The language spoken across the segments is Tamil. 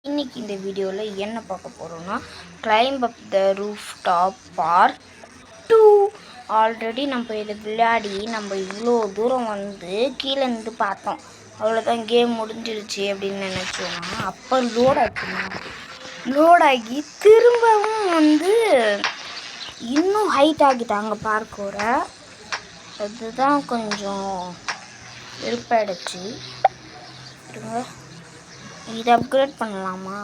இன்னைக்கு இந்த வீடியோவில் என்ன பார்க்க போகிறோம்னா கிளைம்ப் அப் த ரூஃப் டாப் பார்ட் 2. ஆல்ரெடி நம்ம இதை விளையாடி நம்ம இவ்வளோ தூரம் வந்து கீழே இருந்து பார்த்தோம். அவ்வளோதான், கேம் முடிஞ்சிருச்சு அப்படின்னு நினச்சோன்னா அப்போ லோட் ஆகி திரும்பவும் வந்து இன்னும் ஹைட் ஆகிட்டாங்க பார்க்கோரை. அதுதான் கொஞ்சம் வெறுப்பாயிடுச்சு. இதை அப்கிரேட் பண்ணலாமா?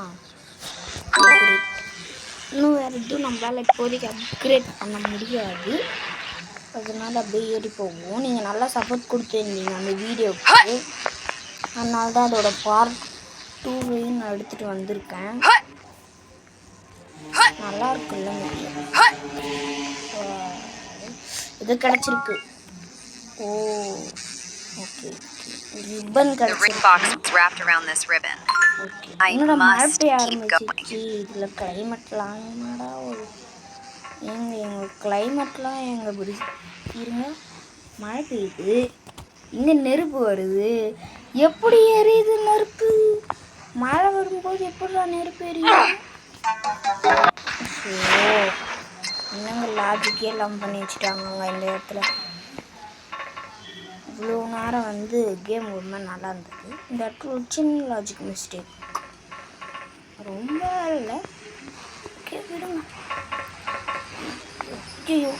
இன்னும் வேறு எதுவும் நம்மளால் இப்போதைக்கு அப்கிரேட் பண்ண முடியாது. அதனால் அப்படியே ஏறி போவோம். நீங்கள் நல்லா சப்போர்ட் கொடுத்துருந்தீங்க அந்த வீடியோவுக்கு, அதனால தான் அதோட பார்ட் 2 நான் எடுத்துகிட்டு வந்திருக்கேன். நல்லா இருக்குல்ல, இது கிடச்சிருக்கு. ஓ ஓகே, ரிப்பன் கிடச்சிருக்கு. என்னோட மழை பெய்ய ஆரம்பிச்சிச்சு. இதில் கிளைமேட்லாம் என்னடா ஒரு எங்கள் கிளைமேட்லாம் இருங்க, மழை பெய்யுது, இங்கே நெருப்பு வருது. எப்படி எரியுது நெருப்பு? மழை வரும்போது எப்படிடா நெருப்பு எரியும்? என்னங்க லாஜிக்கே எல்லாம் பண்ணி வச்சுட்டாங்க இந்த இடத்துல. இவ்வளோ நேரம் வந்து கேம் ரொம்ப நல்லா இருந்தது. இந்த இடத்துல ஒரு சின்ன லாஜிக் மிஸ்டேக், ரொம்ப இல்லை. ஓகே விடுங்க. ஐயோ,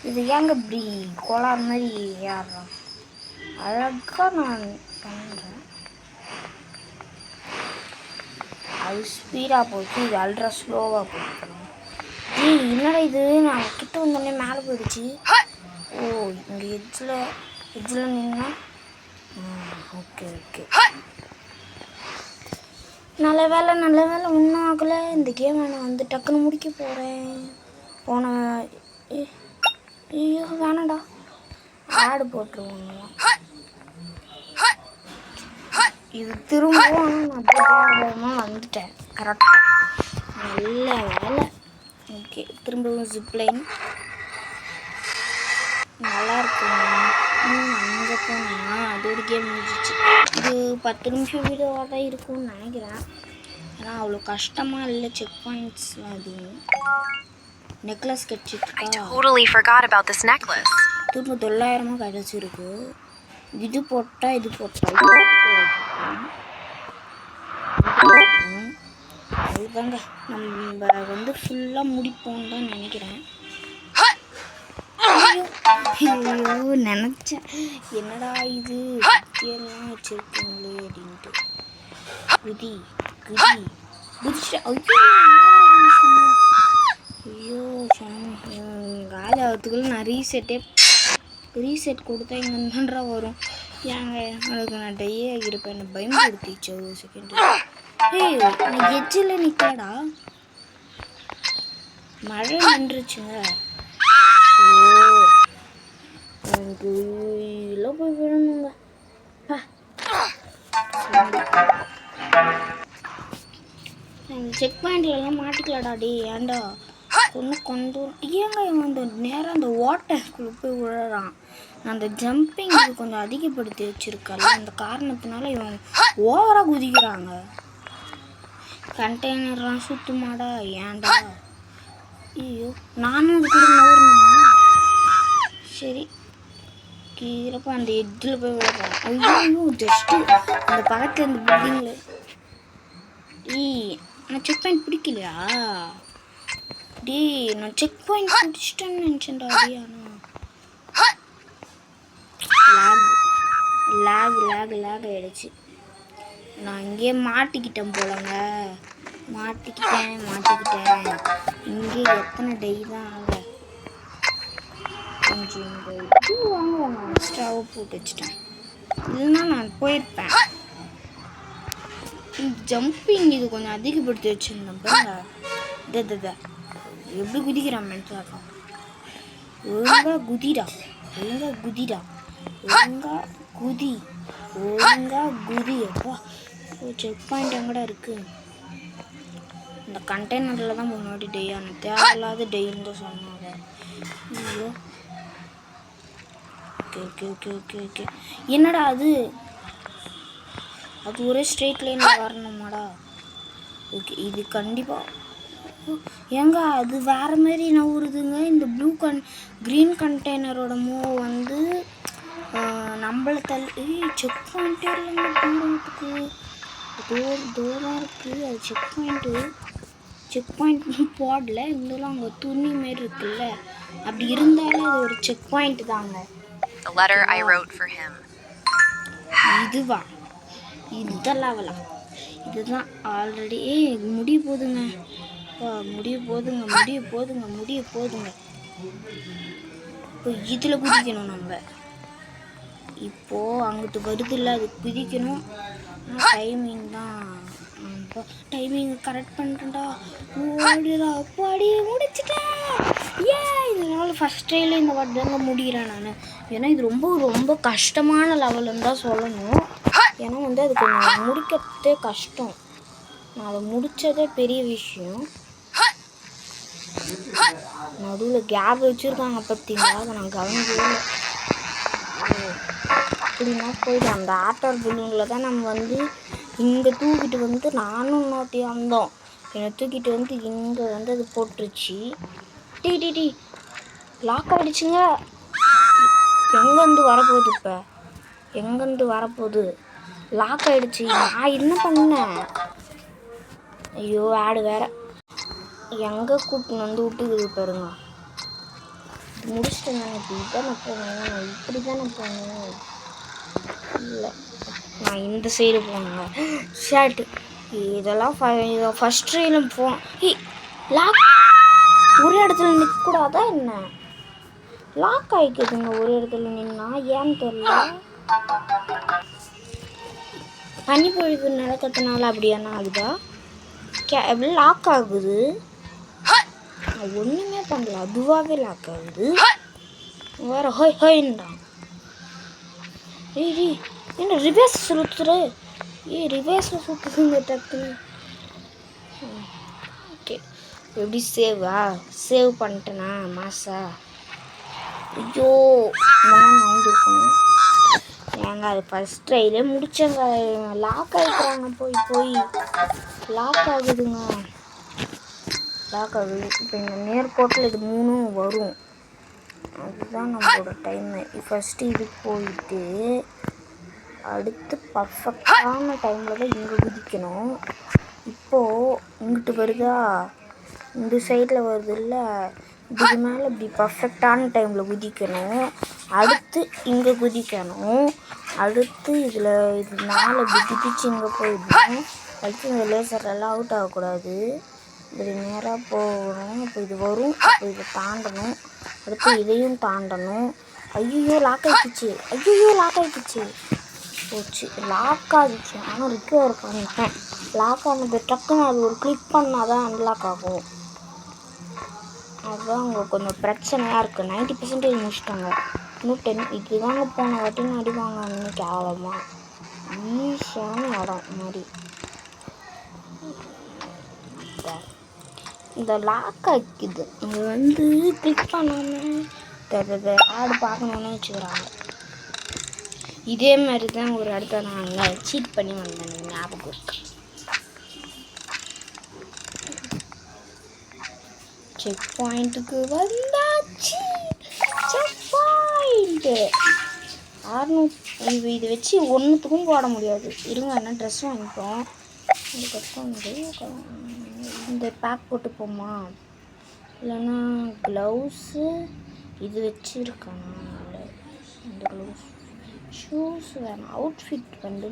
இது ஏங்க இப்படி கோளாறு மாதிரி ஏறுறோம்? அழகாக நான் பண்ணுறேன். அது ஸ்பீடாக போச்சு, இது அல்ட்ரா ஸ்லோவாக போய்க்கணும். என்னடா இது, நான் கிட்ட வந்தோடனே மேலே போயிடுச்சு. ஓ, இங்கே எட்ஜில் நின்னா ஓகே ஓகே, நல்ல வேலை ஒன்றும் ஆகலை. இந்த கேம் நான் வந்து டக்குன்னு முடிக்க போகிறேன். ஐயோ வேணாடா, ஆடு போட்டுருவோம். இது திரும்பவும் நான் வந்துட்டேன் கரெக்டாக. நல்ல வேலை. ஓகே, திரும்பவும் ஜிப்லைன் நல்லா இருக்குங்க. அங்கே போனால் அது ஒரு கேம் முடிஞ்சிச்சு. இது 10 நிமிஷம் வீடியோவாக தான் இருக்கும்னு நினைக்கிறேன். ஏன்னா அவ்வளோ கஷ்டமாக இல்லை. செக் பாயிண்ட்ஸ்லாம் எதுவும் நெக்லஸ் கிடச்சிருக்கா. திரும்ப 900 கிடச்சிருக்கு. இது போட்டால் அதுதாங்க நம்ம வந்து ஃபுல்லாக முடிப்போம்னு தான் நினைக்கிறேன். ஐயோ நினச்சேன், என்னடா இது குத்தியெல்லாம் வச்சுருக்கீங்களே அப்படின்ட்டு. குதிச்சிட்டேன். ஐயோ காலியாகிறதுக்குள்ள நான் ரீசெட் கொடுத்தா இங்கே என்னன்றா வரும். ஏங்க அதுக்கு நான் டையே ஆகியிருப்பேன். என்னை பயன்படுத்திச்சு ஒரு செகண்ட். நான் எட்ஜில் நிற்கலடா, மழை நின்றுச்சுங்க. எனக்கு இதெல்லாம் போய் விழணுங்க. செக் பாயிண்ட்லலாம் மாட்டிக்கலாடா. டே ஏன்டா கொஞ்சம் ஏங்க இவன் அந்த நேரம் அந்த வாட்டருக்குள்ளே போய் விழுறான். அந்த ஜம்பிங் இது கொஞ்சம் அதிகப்படுத்தி வச்சுருக்கல, அந்த காரணத்தினால இவன் ஓவராக குதிக்கிறாங்க. கண்டெய்னர்லாம் சுற்றுமாடா, ஏன்டா? ஐயோ, நானும் அது கூட நோறணுமா? சரி, கீழப்போ அந்த எட்ஜில் போய் விழுறான். ஐயோ ஜஸ்ட்டு அந்த பக்கத்தில் இந்த பில்டிங்கில். நான் செக் பாயிண்ட் பிடிக்கலையா? நான் செக் பாயிண்ட் பிடிச்சிட்டேன்னு நினச்சேன்டா. லேக் ஆகிடுச்சு. நான் இங்கே மாட்டிக்கிட்டேன் போலங்க. மாட்டிக்கிட்டேன். இங்கே எத்தனை டை தான் ஆக. கொஞ்சம் இந்த இது வாங்க எக்ஸ்ட்ராவாக போட்டு வச்சுட்டேன், இல்லைன்னா நான் போயிருப்பேன். ஜம்பிங் இது கொஞ்சம் அதிகப்படுத்தி வச்சுருந்தேன் பாருங்க. எப்படி குதிக்கிறான் மென்டலாக. ஒழுங்காக குதிடா. அப்பா, செக் பாயிண்ட் எங்கடா இருக்குது? இந்த கண்டெய்னரில் தான் முன்னாடி டெய்யான தேவையில்லாத டெய்ன்னு தான் சொன்னாங்க. ஐயோ ஓகே. என்னடா அது ஒரே ஸ்ட்ரெயிட் லைனில் வரணுமாடா? ஓகே, இது கண்டிப்பாக ஏங்க அது வேறு மாதிரி நவுறுதுங்க. இந்த க்ரீன் கண்டெய்னரோட மூவ் வந்து நம்மளை செக் பாயிண்ட்டே இல்லைங்க. தூரத்துக்கு தூரம் இருக்குது. அது செக் பாயிண்ட் போடல. இருந்தாலும் அங்கே துணி மாரி இருக்குல்ல, அப்படி இருந்தாலும் அது ஒரு செக் பாயிண்ட் தாங்க. இதுவா இதெல்லாம் இதுதான் ஆல்ரெடி முடிய போகுதுங்க. முடிய போகுதுங்க. இப்போ இதில் குதிக்கணும் நம்ம. இப்போது அங்கிட்டு வருது இல்லை, அது குதிக்கணும். டைமிங் தான். Timing correct பண்ணுறேன்டா. ஓடிடா பாடி முடிச்சிட்டேன். இதனால் ஃபஸ்ட் ட்ரையில் இந்த வாட்டி தாங்க முடிகிறேன் நான். ஏன்னா இது ரொம்ப கஷ்டமான லெவலுன்னு தான் சொல்லணும். ஏன்னா வந்து அதுக்கு நான் முடிக்கிறதே கஷ்டம். நான் அதை முடித்ததே பெரிய விஷயம். நடுவில் கேப் வச்சுருக்காங்க பார்த்தீங்களா, அதை நான் கவனிக்கவே. அப்படின்னா போயிட்டு அந்த ஆட்டர் பலூனில் தான் நம்ம வந்து இங்கே தூக்கிட்டு வந்து நானும் இன்னொட்டியாக வந்தோம். என்னை தூக்கிட்டு வந்து இங்கே வந்து அது போட்டுருச்சு. டி லாக் ஆகிடுச்சுங்க. எங்கேருந்து வரப்போகுது? இப்போ எங்கேருந்து வரப்போகுது? லாக் ஆகிடுச்சு. நான் என்ன பண்ணேன்? ஐயோ ஆடு வேறு எங்கே கூட்டின்னு வந்து விட்டுக்குது பாருங்க. இது முடிச்சுட்டேன் தானே. இப்படி தானே போகணும். இல்லை, நான் இந்த சைடு போகணுங்க. ஷர்ட்டு இதெல்லாம் ஃபஸ்ட் ட்ரையில் போனோம். லாக் ஒரு இடத்துல நிற்கக்கூடாதா என்ன? லாக் ஆகிக்குதுங்க ஒரு இடத்துல நின்னா. ஏன்னு தெரியல. பனிப்பொழிவு நடக்கிறதுனால அப்படியானா ஆகுதா? எப்படி லாக் ஆகுது? ஒன்றுமே பண்ணல, அதுவாகவே லாக் ஆகுது. வேறு ஹோயின்றான். என்ன ரிவர்ஸ் சுற்றுரு? ரிவர்ஸில் சுற்றுதுங்க டக்குன்னு. ஓகே, எப்படி சேவ் பண்ணிட்டேனா மாசா? ஐயோ நவுந்துருக்கணும். ஏங்க அது ஃபஸ்ட் ட்ரைலே முடிச்சங்க. லாக் ஆகிக்கிறாங்க. போய் லாக் ஆகுதுங்க. லாக் ஆகுது. இப்போ இந்த நேர்கோட்டில் இது 3 வரும். அதுதான் நம்மளோட டைமு. ஃபஸ்ட்டு இது போயிட்டு அடுத்து பர்ஃபெக்டான டைமில் தான் இங்கே குதிக்கணும். இப்போது இங்கிட்டு வருதா, இந்த சைடில் வருது இல்லை, இதுக்கு மேலே இப்படி பர்ஃபெக்டான டைமில் குதிக்கணும். அடுத்து இங்கே குதிக்கணும். அடுத்து இது 4 இப்படி குதிச்சு இங்கே போயிடணும். அடுத்து இந்த லேசர்லாம் அவுட் ஆகக்கூடாது. இப்படி நேராக போகணும். அப்போ இது வரும். அப்போ இதை தாண்டணும். அடுத்து இதையும் தாண்டணும். ஐயோ லாக் ஆகிடுச்சு. போச்சு, லாக் ஆகிடுச்சு. ஆனால் ரிக்கவர் பண்ணிட்டேன். லாக் ஆனது டக்குன்னு அது ஒரு கிளிக் பண்ணால் தான் அன்லாக் ஆகும். அதுதான் அங்கே கொஞ்சம் பிரச்சனையாக இருக்குது. 90% முடிச்சிட்டாங்க. இன்னும் 10 இதுதாங்க போன வாட்டின்னு அடிவாங்க. இன்னும் கேவலமாக ஈஸியான இடம் மாதிரி. இந்த லாக் ஆகிக்குது. அது வந்து கிளிக் பண்ணாமல் ஆடு பார்க்கணுன்னு வச்சுக்கிறாங்க. இதே மாதிரி தான் ஒரு இடத்த நாங்கள் சீட் பண்ணி வந்தேன். ஞாபகம் இருக்கு. செக் பாயிண்ட்டுக்கு வந்தாச்சு. Check point 600. இதை வச்சு ஒன்றுத்துக்கும் போட முடியாது. இருங்க, என்ன ட்ரெஸ் வாங்கிப்போம். அதுக்கப்புறம் இந்த பேக் போட்டு போமா, இல்லைன்னா க்ளவுஸு இது வச்சுருக்கானா? இல்லை, இந்த க்ளவுஸ் ஷூஸ் வேணும். அவுட்ஃபிட் வந்து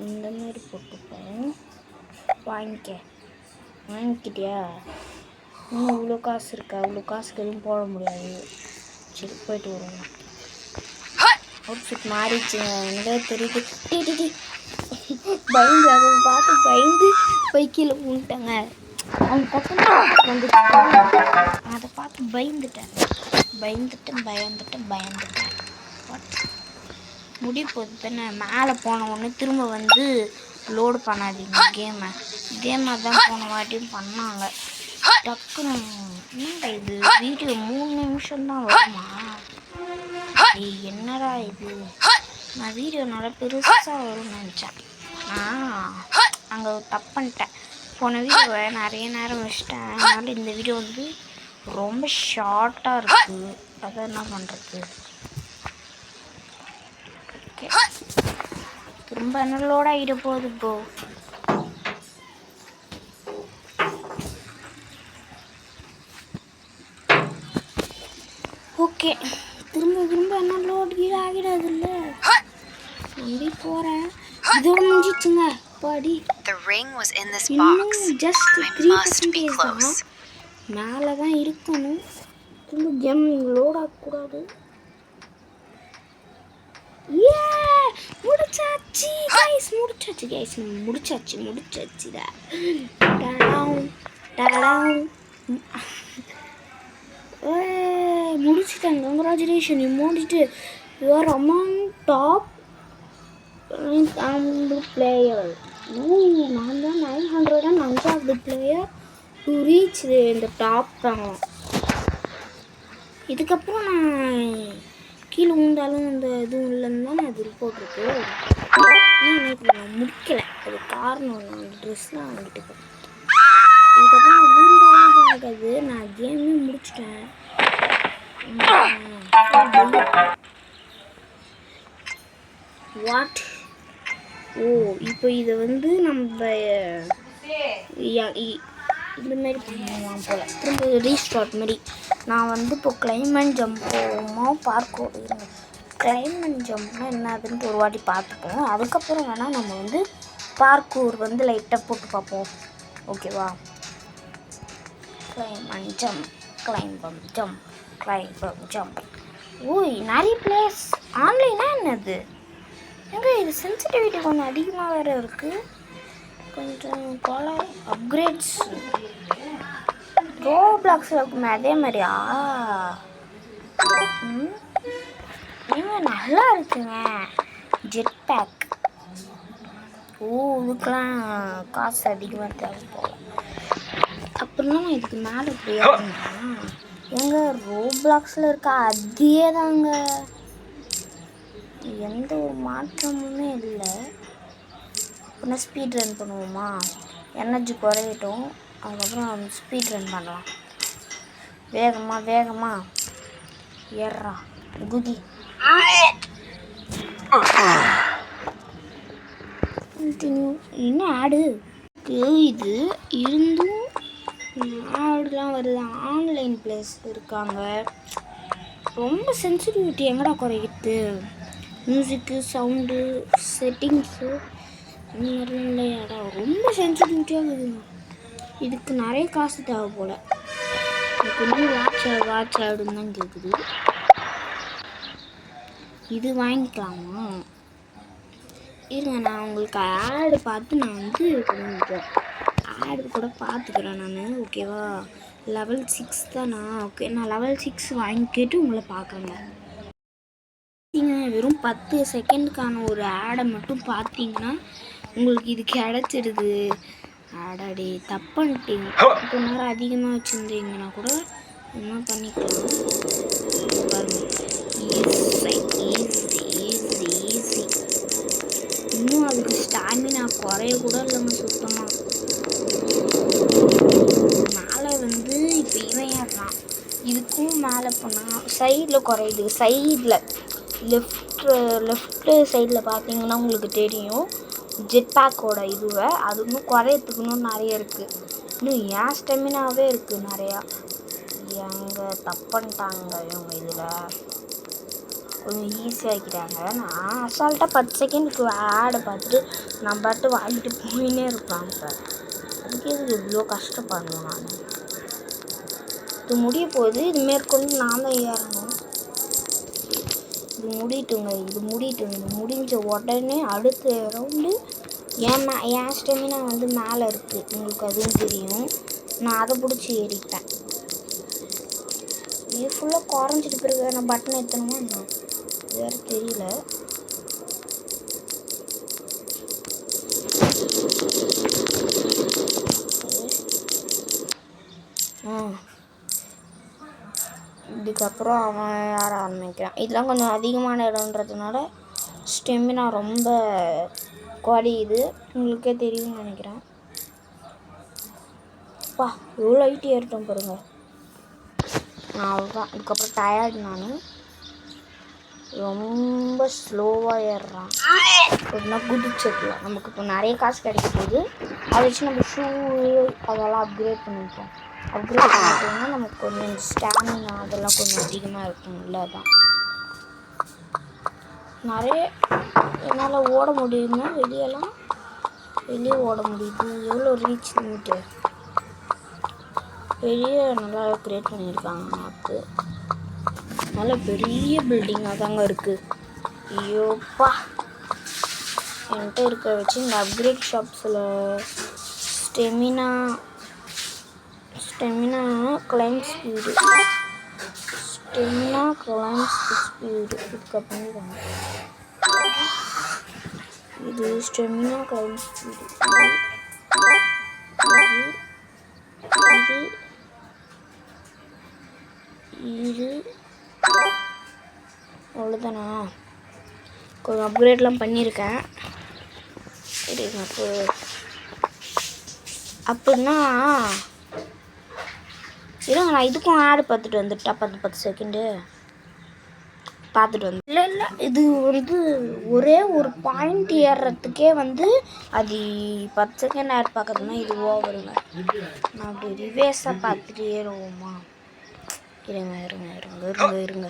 இந்த மாதிரி போட்டுப்போம். வாங்கிக்கிட்டியா? இன்னும் இவ்வளோ காசு இருக்கா? அவ்வளோ காசுக்கு எதுவும் போட முடியாது. சரி போயிட்டு வருவோம். அவுட்ஃபிட் மாறிடுச்சுங்க. என்னடா தெரியுது. அதை பார்த்து போய் கீழே விட்டாங்க. அவங்க பக்கம் வந்துட்டு அதை பார்த்து பயந்துட்டேன். முடிய போகுது தானே. மேலே போன உடனே திரும்ப வந்து லோடு பண்ணாதீங்க கேமை தான் போன வாட்டியும் பண்ணாங்க. டக்குன்னு என்னடா இது வீடியோ 3 நிமிஷம்தான் வருமா? என்னடா இது, நான் வீடியோ நல்லா பெருசாக வரும்னு நினச்சேன். அங்கே தப்பு பண்ணிட்டேன். போன வீடியோவை நிறைய நேரம் வச்சிட்டேன். அதனால் இந்த வீடியோ வந்து ரொம்ப ஷார்ட்டாக இருக்குது. அதை என்ன பண்ணுறது? ஓகே, திரும்ப என்னோட ஆகிட போகுது ப்ரோ. ஓகே, திரும்ப என்ன லோட் கீழே ஆகிடாது இல்லை? நம்பி போகிறேன். இதோட முடிஞ்சிச்சுங்க பாடி. இன்னும் ஜஸ்ட் 3% தான். மேலே தான் இருக்கணும். திரும்ப கேம் லோட் ஆகக்கூடாது. முடிச்சாச்சு கைஸ், முடிச்சாச்சுடா. முடிச்சிட்டேன். கங்க்ராச்சுலேஷன், யூ முடிச்சுட்டு யுவர் அமௌங் டாப் பிளேயர். நான் தான் 905வது பிளேயர் டு ரீச் இந்த டாப் தான். இதுக்கப்புறம் நான் கீழே விழுந்தாலும் அந்த இதுவும் இல்லைன்னு தான் அது ரிப்போர்ட் இருக்கு. நான் முடிக்கலை. அது காரணம் நான் அந்த ட்ரெஸ்லாம் வாங்கிட்டு போகிறேன். இதுக்கப்புறம் விழுந்தாலும் ஆகாது. நான் கேமே முடிச்சிட்டேன். வாட்? ஓ, இப்போ இதை வந்து நம்ம இந்த மாதிரி பண்ணுவோம் போல். திரும்ப ரீஸ்டார்ட் மாதிரி. நான் வந்து இப்போ கிளைமேட் ஜம்ப் போவோமோ பார்க்கோம். கிளைமேட் ஜம்ப்னா என்னதுன்ட்டு ஒரு வாட்டி பார்த்துப்போம். அதுக்கப்புறம் வேணால் நம்ம வந்து பார்க்கூர் வந்து லைட்டாக போட்டு பார்ப்போம். ஓகேவா? கிளைம்பம் ஜம்ப். ஓய், நிறைய பிளேஸ் ஆன்லைனா என்னது? எங்கே இது சென்சிட்டிவிட்டி கொஞ்சம் அதிகமாக வேறு இருக்குது. கொஞ்சம் கொலை அப்கிரேட்ஸ் ரோப்ளாக்ஸில் இருக்குமே அதே மாதிரியா? நல்லா இருக்குங்க. Jet back. ஓ, இதுக்கெலாம் காசு அதிகமாக தேவை போல. அப்படின்னா நான் இதுக்கு மேலே போயிருந்தேன்னா எங்கள் ரோப்ளாக்ஸில் இருக்க அதே தாங்க, எந்த ஒரு மாற்றமுமே இல்லை. அப்படின்னா ஸ்பீட் ரன் பண்ணுவோமா? எனர்ஜி குறையட்டும், அதுக்கப்புறம் ஸ்பீட் ரன் பண்ணலாம். வேகமாக ஏறா குதி. கண்டினியூ. என்ன ஆடு இது இருந்தும் ஆடுலாம் வருது. ஆன்லைன் பிளேஸ் இருக்காங்க. ரொம்ப சென்சிட்டிவிட்டி எங்கடா குறையுது? மியூசிக்கு, சவுண்டு, செட்டிங்ஸு அந்த மாதிரிலாம் இல்லையாடா? ரொம்ப சென்சிட்டிவிட்டியாக இருக்குதுங்க. இதுக்கு நிறைய காசு தேவை போல். எனக்கு இன்னும் வாட்ச் ஆடுன்னு தான் கேட்குது. இது வாங்கிக்கலாமா? இருங்க, நான் உங்களுக்கு ஆடு பார்த்து நான் வந்து கொஞ்சம் ஆடு கூட பார்த்துக்கிறேன் நான். ஓகேவா? லெவல் 6 தானா? ஓகே, நான் லெவல் 6 வாங்கிக்கிட்டு உங்களை பார்க்குறேங்க. வெறும் 10 செகண்டுக்கான ஒரு ஆடை மட்டும் பார்த்தீங்கன்னா உங்களுக்கு இது கிடச்சிடுது. ஆடாடி தப்புன்ட்டிங்க. இப்போ நேரம் அதிகமாக வச்சுருந்தீங்கன்னா கூட என்ன பண்ணிக்கலாம் பாருங்க. ஈஸி. இன்னும் அதுக்கு ஸ்டாமினா குறைய கூட இல்லைங்க சுத்தமாக. மேலே வந்து இப்போ இவன் ஏறான். இதுக்கும் மேலே போனால் சைடில் குறையுது. சைடில் லெஃப்ட் சைடில் பார்த்தீங்கன்னா உங்களுக்கு தெரியும் ஜெட் பேக்கோட இதுவை. அது இன்னும் குறையத்துக்கு இன்னும் நிறைய இருக்குது. இன்னும் ஏன் ஸ்டெமினாவே இருக்குது நிறையா. எங்கே தப்புன்ட்டாங்க இவங்க. இதில் கொஞ்சம் ஈஸியாகிக்கிறாங்க. நான் அசால்ட்டாக 10 செகண்டுக்கு ஆடை பார்த்துட்டு நான் பாட்டு வாங்கிட்டு போயினே இருப்பேன். இப்போ அதுக்கு இது இவ்வளோ கஷ்டப்படணும் நான். இது முடிய போகுது. இது மேற்கொண்டு நான் தான் ஏறணும். இது முடியட்டுங்க. இது முடிஞ்ச உடனே அடுத்த ரவுண்டு என் ஸ்டெமினா வந்து மேலே இருக்குது. உங்களுக்கு அதுவும் தெரியும். நான் அதை பிடிச்சி ஏறிப்பேன். இது ஃபுல்லாக குறைஞ்சிட்டு பிறகு நான் பட்டன் எத்தணுமா என்ன வேறு தெரியல. இதுக்கப்புறம் அவன் யார ஆரம்பிக்கிறான். இதெல்லாம் கொஞ்சம் அதிகமான இடம்ன்றதுனால ஸ்டெமினா ரொம்ப குறையுது, உங்களுக்கே தெரியும்னு நினைக்கிறேன். பா எவ்வளோ ஹைட் ஏறிட்டோம் பாருங்க. அவ்வளோதான். இதுக்கப்புறம் டயர்டு நான் ரொம்ப ஸ்லோவாக ஏறுறான். எப்படின்னா குதிச்சிடலாம். நமக்கு இப்போ நிறைய காசு கிடைக்க போகுது. அதை வச்சு நம்ம ஷூ அதெல்லாம் அப்கிரேட் பண்ணிப்போம். அப்கிரேட் பண்ணிட்டோம்னா நமக்கு கொஞ்சம் ஸ்டாமினா அதெல்லாம் கொஞ்சம் அதிகமாக இருக்கும்ல. அதான் நிறைய என்னால் ஓட முடியும்னா வெளியே ஓட முடியுது. எவ்வளோ ரீச் லிமிட்டு வெளியே நல்லா கிரியேட் பண்ணியிருக்காங்க. மேப்பு நல்ல பெரிய பில்டிங்காக தாங்க இருக்குது. ஐயோப்பா என்கிட்ட இருக்க வச்சு இந்த அப்கிரேட் ஷாப்ஸில் ஸ்டெமினா கிளைம் ஸ்பீடு இதுக்கு பண்ணிடுவாங்க. இது ஸ்டெமினா கிளைம் ஸ்பீடு இது அவ்வளோதானா? கொஞ்சம் அப்கிரேட்லாம் பண்ணியிருக்கேன். அப்படின்னா இருங்க, நான் இதுக்கும் ஆடு பார்த்துட்டு வந்துட்டா. 10 செகண்டு பார்த்துட்டு வந்து இல்லை இது வந்து ஒரே ஒரு பாயிண்ட் ஏறுறதுக்கே வந்து அது 10 செகண்ட் ஆட் பார்க்கறதுனா இது ஓவருங்க. நான் அப்படி ரிவேர்ஸாக பார்த்துட்டு ஏறுவோமா? இருங்க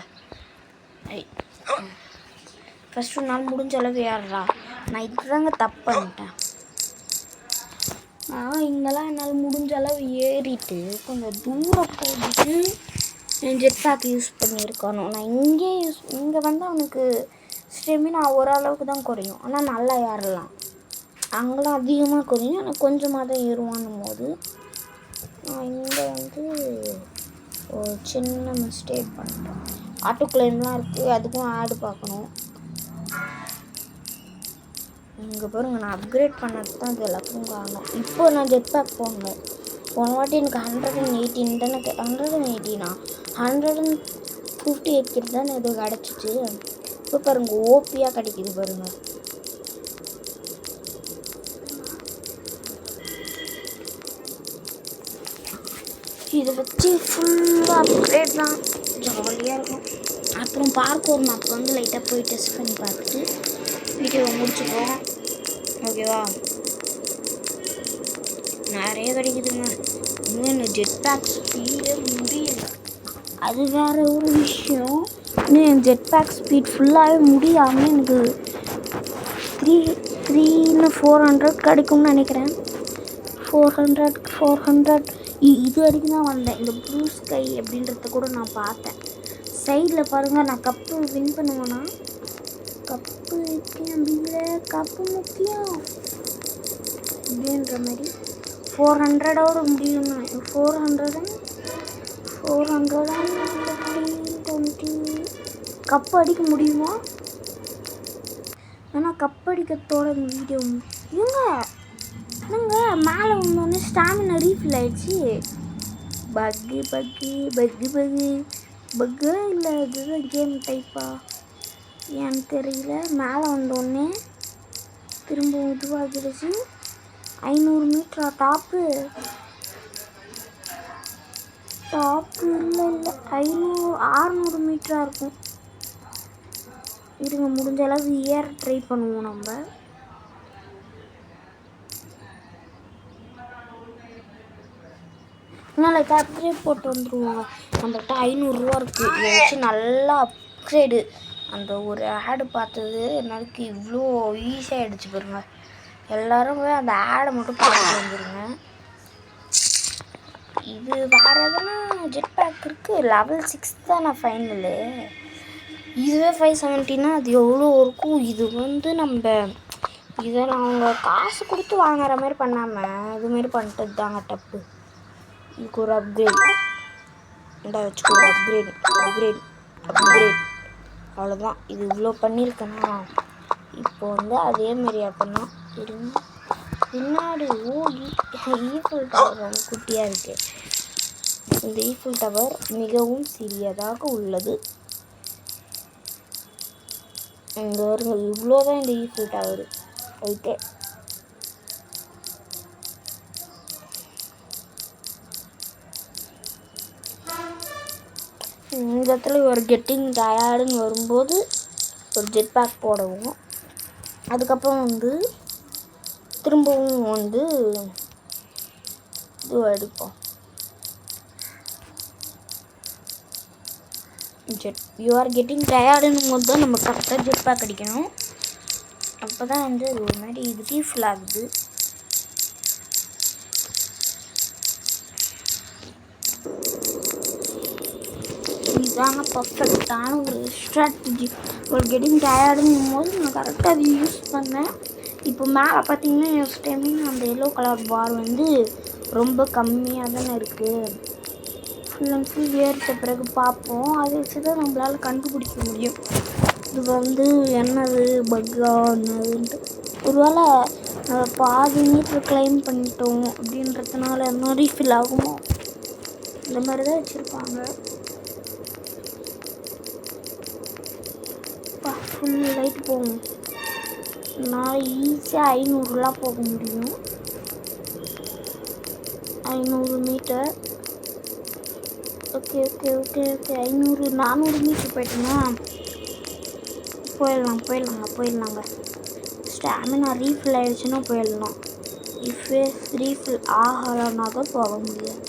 ஃபஸ்ட்டு நாள் முடிஞ்ச அளவு ஏறுறா. நான் இதுதாங்க தப்பு பண்ணிட்டேன். இங்கெல்லாம் என்னால் முடிஞ்ச அளவு ஏறிட்டு கொஞ்சம் தூரம் போயிட்டு ஜெட் பேக் யூஸ் பண்ணியிருக்கணும். நான் இங்கே வந்து அவனுக்கு ஸ்டெமினா ஓரளவுக்கு தான் குறையும், ஆனால் நல்லா ஏறலாம். அங்கெல்லாம் அதிகமாக குறையும், ஆனால் கொஞ்சமாக தான் ஏறுவான்னும் போது நான் இங்கே வந்து ஒரு சின்ன மிஸ்டேக் பண்ணிட்டேன். ஆட்டோ கிளைம்லாம் இருக்குது, அதுக்கும் ஆடு பார்க்கணும். இங்கே பாருங்கள், நான் அப்கிரேட் பண்ணது தான் அது எல்லாத்துக்கும் காரணம். இப்போ நான் ஜெட் பேக் போடணும். போன வாட்டி எனக்கு 118 தானே 158 கிட்ட தானே ஏதோ கிடச்சிச்சு. இப்போ பாருங்கள் ஓபியாக கிடைக்கிது பாருங்கள். இதை வச்சு ஃபுல்லாக அப்கிரேட் தான், ஜாலியாக இருக்கும். அப்புறம் பார்க்கோர் மேப் வந்து லைட்டாக போய் டெஸ்ட் பண்ணி பார்த்துட்டு வீடியோவை முடிச்சுப்போம். ஓகேவா? நிறைய கிடைக்குதுங்க. இன்னும் இந்த ஜெட் பேக் ஸ்பீடே முடியல. அது வேறு ஒரு விஷயம். இன்னும் என் ஜெட் பேக் ஸ்பீட் ஃபுல்லாகவே முடியாமல் எனக்கு 400 கிடைக்கும்னு நினைக்கிறேன். 400 இது வரைக்கும் தான் வந்தேன். இந்த ப்ளூ ஸ்கை அப்படின்றத கூட நான் பார்த்தேன். சைடில் பாருங்கள், நான் கப்பு வின் பண்ணுவேன்னா கப்பு கப்பு முக்கியம் அப்படின்ற மாதிரி 400ஓடு முடியும். 420 கப்பு அடிக்க முடியுமா? ஆனால் கப்பு அடிக்கிறதோட வீடியோ என்னங்க மேலே வந்தோடனே ஸ்டாமினா ரீஃபில் ஆயிடுச்சு. பக்கு இல்லை, இதுதான் கேம் டைப்பா ஏன்னு தெரியல. மேலே வந்தோடனே திரும்ப இதுவாகிடுச்சு. 500 மீட்டரா டாப்பு இல்லை 600 மீட்டராக இருக்கும். இருங்க, முடிஞ்ச அளவு ஏற ட்ரை பண்ணுவோம். நம்ம நாளைக்கு அப்கிரேட் போட்டு வந்துடுவோங்க. நம்மகிட்ட 500 ரூபா இருக்குது. இதை வச்சு நல்லா அப்கிரேடு. அந்த ஒரு ஆடு பார்த்தது எனக்கு இவ்வளோ ஈஸியாக ஆகிடுச்சு பாருங்க. எல்லோரும் அந்த ஆடை மட்டும் பார்த்து வந்துடுங்க. இது வேறு எதுனா ஜெட் பேக் இருக்குது. லெவல் 6 தான் நான் ஃபைனலு. இதுவே 570னா அது எவ்வளோ இருக்கும். இது வந்து நம்ம இதை அவங்க காசு கொடுத்து வாங்குற மாதிரி பண்ணாமல் இதுமாரி பண்ணிட்டது தாங்க தப்பு. இதுக்கு ஒரு அப்கிரேட் வச்சுக்கோ. ஒரு அப்கிரேட் அவ்வளோதான். இது இவ்வளோ பண்ணியிருக்கேன்னா இப்போ வந்து அதேமாரி அப்படின்னா இருங்க பின்னாடி ஈஃபில் டவர் ரொம்ப குட்டியாக இருக்குது. இந்த ஈஃபில் டவர் மிகவும் சிறியதாக உள்ளது. இங்கே வருங்க, இவ்வளோதான் இந்த ஈஃபில் டவர். ரைட்டு. இந்த இடத்துல ஒரு கெட்டிங் டயர்டுன்னு வரும்போது ஒரு ஜெட் பேக் போடவும், அதுக்கப்புறம் வந்து திரும்பவும் வந்து இது அடிப்போம். யூ ஆர் கெட்டிங் டயர்டுன்னும் போது தான் நம்ம கரெக்டாக ஜெட் பேக் அடிக்கணும். அப்போ தான் வந்து அது ஒரு மாதிரி இது ரீஃபில் ஆகுது. இதுதாங்க பர்ஃபெக்டான ஒரு ஸ்ட்ராட்டஜி. ஒரு கெட்டிங் டயர்டுங்கும் போது நான் கரெக்டாக அதை யூஸ் பண்ணேன். இப்போ மேலே பார்த்தீங்கன்னா நெக்ஸ்ட் டைமிங் அந்த எல்லோ கலர் பார் வந்து ரொம்ப கம்மியாக தானே இருக்குது. ஃபுல் அண்ட் ஃபுல் ஏறிட்ட பிறகு பார்ப்போம். அதை வச்சு தான் நம்மளால் கண்டுபிடிக்க முடியும் இது வந்து என்னது பக்கா என்னதுன்ட்டு. ஒருவேளை பாதி மீட்டர் கிளைம் பண்ணிட்டோம் அப்படின்றதுனால என்ன ரீஃபில் ஆகுமோ, இந்த மாதிரி தான் வச்சுருப்பாங்க. ஃபுல் லைட் போகும். நான் ஈஸியாக 500லாம் போக முடியும். 500 மீட்டர். ஓகே 500 400 மீட்டர் போய்ட்டுனா போயிடலாங்க. ஸ்டாமினா ரீஃபில் ஆகிடுச்சுன்னா போயிடலாம். ரீஃபில் ஆகலைன்னா தான் போக முடியாது.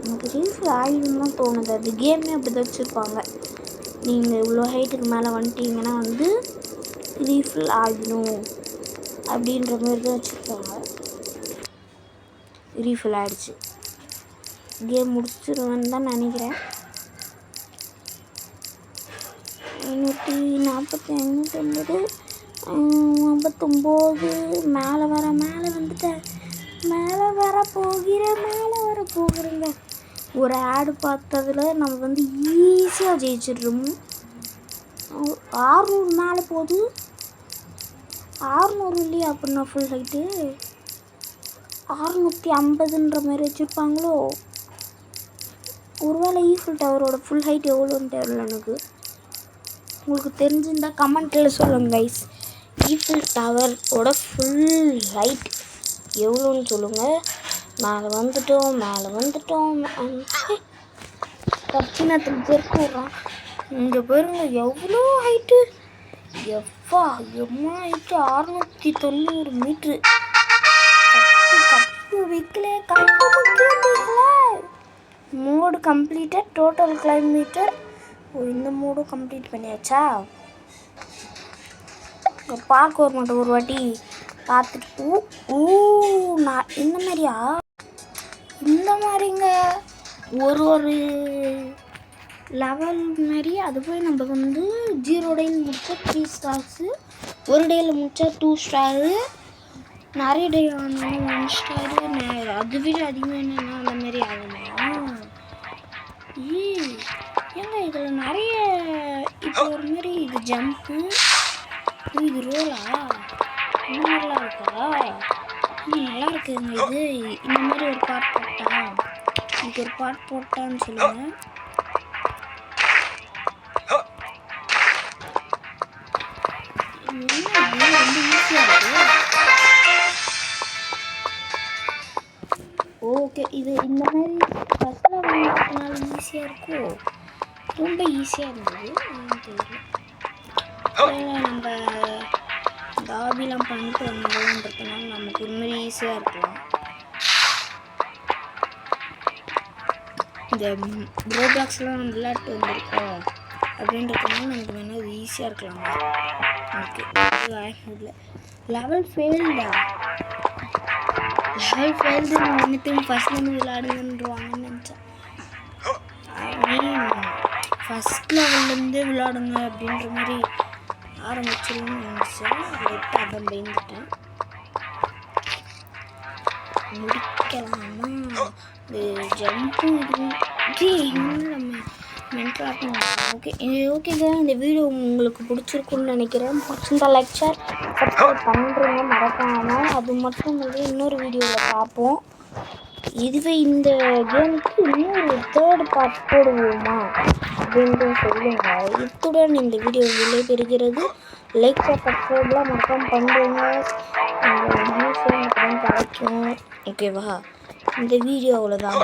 எனக்கு ரீஃபில் ஆகிடுன்னு தான் தோணுது. அது கேமே அப்படி தான் வச்சுருப்பாங்க. நீங்கள் இவ்வளோ ஹைட்டுக்கு மேலே வந்துட்டீங்கன்னா வந்து ரீஃபில் ஆகிடும் அப்படின்ற மாதிரி தான் வச்சுருப்பாங்க. ரீஃபில் ஆகிடுச்சு, கேம் முடிச்சிருவேன்னு தான் நினைக்கிறேன். 540 550 மேலே வந்துட்டேன். மேலே வர போகிறேங்க. ஒரு ஆடு பார்த்ததில் நம்ம வந்து ஈஸியாக ஜெயிச்சிடுறோம். 600 மேலே போகுது. 600 இல்லையா அப்படின்னா ஃபுல் ஹைட்டு 650ன்ற மாதிரி வச்சுருப்பாங்களோ. ஒருவேளை ஈஃபில் டவரோட ஃபுல் ஹைட் எவ்வளோன்னு தெரியல எனக்கு. உங்களுக்கு தெரிஞ்சிருந்தால் கமெண்ட்டில் சொல்லுங்கள் கைஸ். ஈஃபில் டவரோட ஃபுல் ஹைட் எவ்வளோன்னு சொல்லுங்கள். மேலே வந்துட்டோம். தப்பினத்தில் தெருக்குறான். இங்கே பாருங்க எவ்வளோ ஹைட்டு. எம்மா ஹைட்டு 690 மீட்ரு. கப்பு வைக்கல. Mode completed. Total climb meter. இந்த மோடும் கம்ப்ளீட் பண்ணியாச்சா? பார்க்க மட்டும் ஒரு வாட்டி பார்த்துட்டு நான் இந்த மாதிரிங்க ஒரு லெவல் மாரி. அது போய் நம்ம வந்து 0 டேயில் முடிச்சா 3 ஸ்டார்ஸு, ஒரு டேயில் முடிச்சா 2 ஸ்டாரு, நிறைய டே ஆனால் 1 ஸ்டாரு, அதுவே அதிகமாக என்னென்னா அந்த மாதிரி ஆகுமா? ஏங்க இதில் நிறைய இப்போ ஒரு மாதிரி இது ஜம்ப்பு, இது ரோலா, இந்த மாதிரிலாம் இருக்கா? நல்லா இருக்குங்க. இது இந்த மாதிரி ஒரு பாட் போட்டா, இதுக்கு ஒரு பாட் போட்டான்னு சொல்லுங்கள். ரொம்ப ஈஸியாக இருக்கு. ஓகே, இது இந்த மாதிரி ஃபஸ்ட்டில் வாங்கினால ஈஸியாக இருக்கும். ரொம்ப ஈஸியாக இருந்தது. தெரியல, நம்ம டாபிலாம் பண்ணிட்டு வந்தோன்றதுனால நமக்கு ஒரு மாதிரி ஈஸியாக இருக்கலாம். இந்த ரோப்ளாக்ஸ்லாம் நம்ம விளையாட்டு வந்திருக்கோம் அப்படின்றதுனால நமக்கு வேணால் அது ஈஸியாக இருக்கலாம். ஓகே, இல்லை லெவல் ஃபெயில்டா. லெவல் ஃபெயில்டு வந்துட்டு ஃபஸ்ட்லேருந்து விளையாடுங்கன்றாங்கன்னு நினச்சேன். ஃபஸ்ட் லெவல்லேருந்து விளையாடுங்க அப்படின்ற மாதிரி ஆரம்பிச்சிருன்னு நினச்சேன். லைட்டாக அதை பயந்துட்டேன். முடிக்கலாமா? இது ஜம்ப்பு இதுவும் நம்ம மென்டலாக. ஓகேங்க, இந்த வீடியோ உங்களுக்கு பிடிச்சிருக்குன்னு நினைக்கிறேன். பிடிச்சிருந்தா லைக் ஷேர் சப்ஸ்கிரைப் பண்ணுறவங்க மறக்காமல். அது மட்டும் இல்லை, இன்னொரு வீடியோவில் பார்ப்போம். இதுவே இந்த கேமுக்கு இன்னொரு 3rd பார்ட் போடுவோமா அப்படின்ட்டு சொல்லுங்கள். இத்துடன் இந்த வீடியோ விடைபெறுகிறது. லைக் சப்ஸ்கிரைப்லாம் மறக்காம பண்ணுறேங்க. அந்த வியூஸ் எனக்கு தான் கிடைக்கும். ஓகேவா? இந்த வீடியோ அவ்வளோதான்.